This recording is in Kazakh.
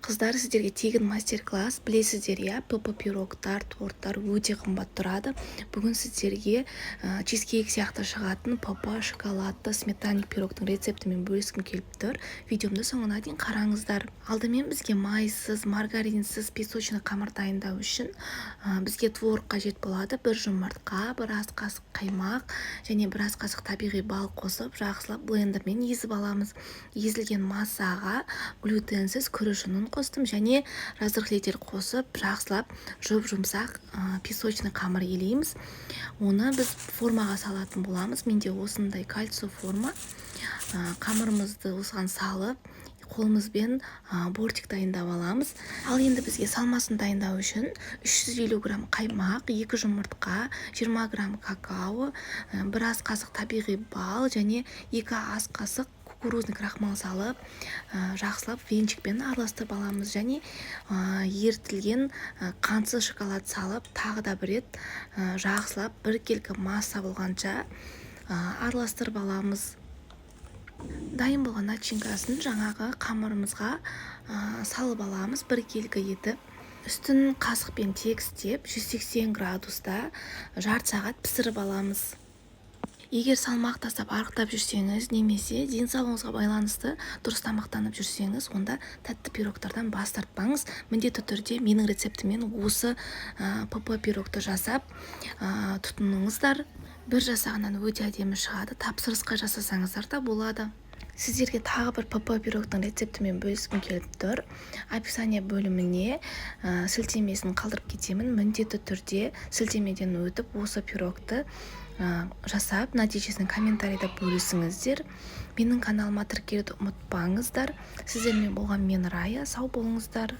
Қыздар, сіздерге тегін мастер-класс. Білесіздер, иә, ПП пирогтар, торттар өте қымбат тұрады. Бүгін сіздерге чизкейк сияқты шығатын ПП шоколадты сметанник пирогтың рецептімен бөліскім келіп тұр. Видеомды соңына дейін қараңыздар. Алдымен бізге майсыз, маргаринсіз песочный қамыр дайындау үшін бізге творог қажет болады. Бір жұмыртқа, бір ас қасық қаймақ және бір ас қасық табиғи бал қосып, жақсылап блендермен езіп аламыз. Езілген массаға глютенсіз күріш ұнын қостым және разрыхлитель қосып, жақсылап жұмсақ песочный қамыр елейміз. Оны біз формаға салатын боламыз. Менде осындай кальций форма. Қамырымызды осыған салып, қолымызбен бортик дайындап аламыз. Ал енді бізге салмасын дайындау үшін 350 грамм қаймақ, 2 жұмыртқа, 20 грамм какао, бір ас қасық табиғи бал және 2 ас қасық кукурузный крахмал салып, жақсылап венчикпен араластырып аламыз және ертілген қантсыз шоколад салып, тағы да бір рет жақсылап біркелкі масса болғанша араластырып аламыз. Дайын болған начинкасын жаңағы қамырымызға салып аламыз, біркелкі етіп. Үстін қасықпен тегістеп 180 градуста жарты сағат пісіріп аламыз. Егер салмақ тастап арықтап жүрсеңіз, немесе денсаулығыңызға байланысты дұрыс тамақтанып жүрсеңіз, онда тәтті пирогтардан бас тартпаңыз. Міндетті түрде менің рецептімен осы ПП пирогты жасап тұтыныңыздар. Бір жасағынан өте әдемі шығады. Тапсырысқа жасасаңыздар да болады. Сіздерге тағы бір ПП пирогтың рецептімен бөліскім келіп тұр. Описание бөліміне сілтемесін қалдырып кетемін. Міндетті түрде сілтемеден өтіп, осы пирогты жасап, нәтижесін комментарийда бөлісіңіздер. Менің каналыма тіркелуді ұмытпаңыздар. Сіздермен болған мен Рая, сау болыңыздар.